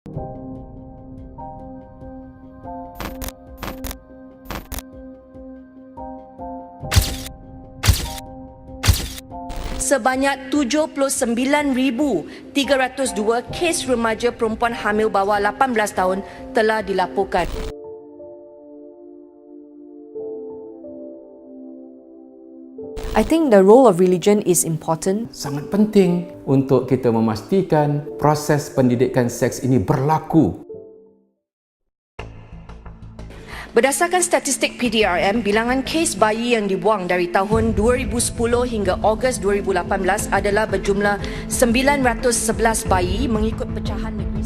Sebanyak 79,302 kes remaja perempuan hamil bawah 18 tahun telah dilaporkan. I think the role of religion is important. Sangat penting untuk kita memastikan proses pendidikan seks ini berlaku. Berdasarkan statistik PDRM, bilangan kes bayi yang dibuang dari tahun 2010 hingga Ogos 2018 adalah berjumlah 911 bayi mengikut pecahan negeri.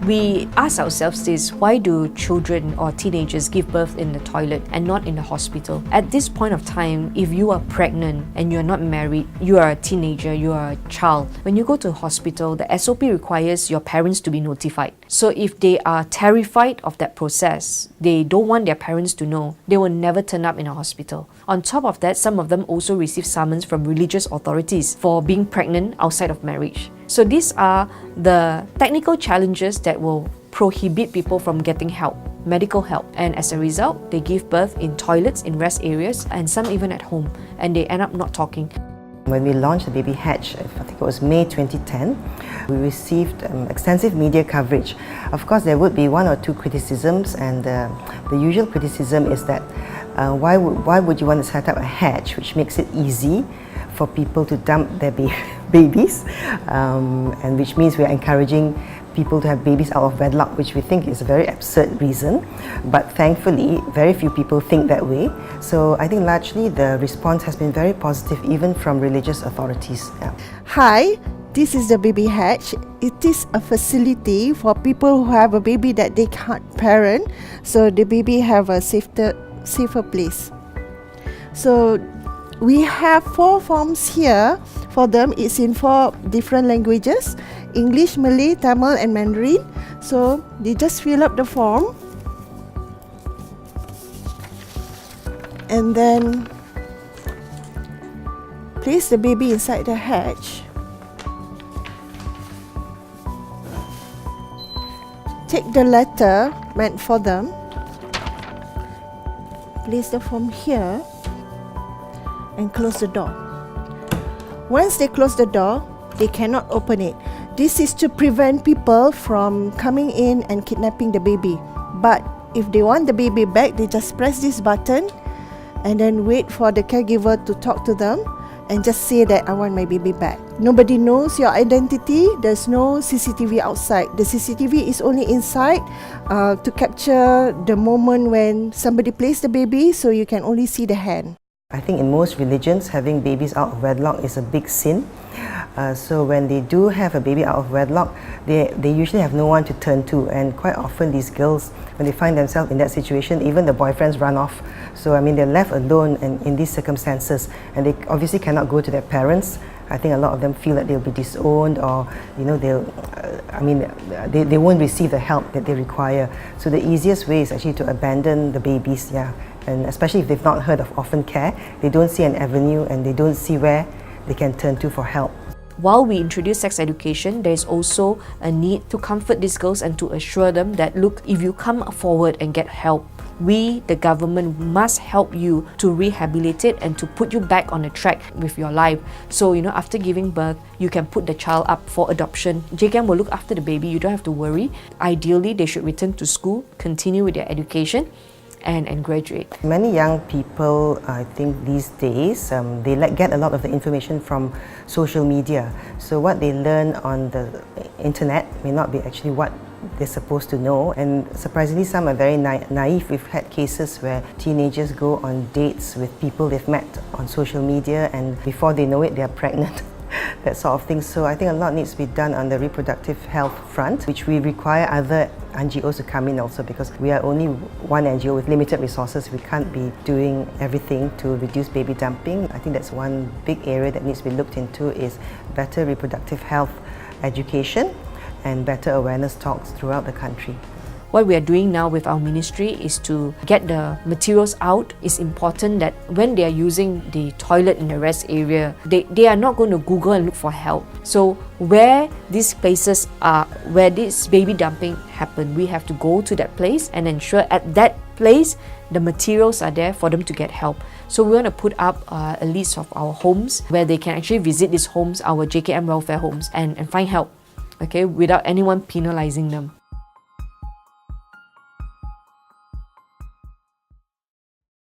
We ask ourselves this: why do children or teenagers give birth in the toilet and not in the hospital? At this point of time, if you are pregnant and you're not married, you are a teenager, you are a child, when you go to hospital, the SOP requires your parents to be notified. So if they are terrified of that process, they don't want their parents to know, they will never turn up in a hospital. On top of that, some of them also receive summons from religious authorities for being pregnant outside of marriage. So these are the technical challenges that will prohibit people from getting help, medical help. And as a result, they give birth in toilets, in rest areas, and some even at home, and they end up not talking. When we launched the Baby Hatch, I think it was May 2010, we received extensive media coverage. Of course, there would be one or two criticisms, and the usual criticism is that why would you want to set up a hatch which makes it easy for people to dump their babies, and which means we are encouraging people to have babies out of wedlock, which we think is a very absurd reason. But thankfully, very few people think that way. So I think largely the response has been very positive, even from religious authorities. Yeah. Hi, this is the Baby Hatch. It is a facility for people who have a baby that they can't parent, so the baby have a safer place. So we have 4 forms here for them. It's in 4 different languages: English, Malay, Tamil and Mandarin. So they just fill up the form and then place the baby inside the hatch. Take the letter meant for them, place the form here and close the door. Once they close the door, they cannot open it. This is to prevent people from coming in and kidnapping the baby. But if they want the baby back, they just press this button and then wait for the caregiver to talk to them and just say that I want my baby back. Nobody knows your identity. There's no CCTV outside. The CCTV is only inside to capture the moment when somebody placed the baby, so you can only see the hand. I think in most religions, having babies out of wedlock is a big sin. So when they do have a baby out of wedlock, they usually have no one to turn to, and quite often these girls, when they find themselves in that situation, even the boyfriends run off. So I mean, they're left alone in these circumstances, and they obviously cannot go to their parents. I think a lot of them feel that they'll be disowned, or they won't receive the help that they require. So the easiest way is actually to abandon the babies, and especially if they've not heard of OrphanCARE, they don't see an avenue and they don't see where they can turn to for help. While we introduce sex education, there is also a need to comfort these girls and to assure them that, look, if you come forward and get help, we, the government, must help you to rehabilitate and to put you back on the track with your life. So, after giving birth, you can put the child up for adoption. JCAM will look after the baby, you don't have to worry. Ideally, they should return to school, continue with their education, and graduate. Many young people, I think these days, they get a lot of the information from social media. So what they learn on the internet may not be actually what they're supposed to know, and surprisingly some are very naive. We've had cases where teenagers go on dates with people they've met on social media, and before they know it, they're pregnant. That sort of thing. So I think a lot needs to be done on the reproductive health front, which we require other NGOs to come in also, because we are only one NGO with limited resources. We can't be doing everything to reduce baby dumping. I think that's one big area that needs to be looked into, is better reproductive health education and better awareness talks throughout the country. what we are doing now with our ministry is to get the materials out. It's important that when they are using the toilet in the rest area, they are not going to Google and look for help. So where these places are, where this baby dumping happened, we have to go to that place and ensure at that place the materials are there for them to get help. So we want to put up a list of our homes where they can actually visit these homes, our JKM welfare homes, and find help, okay, without anyone penalizing them.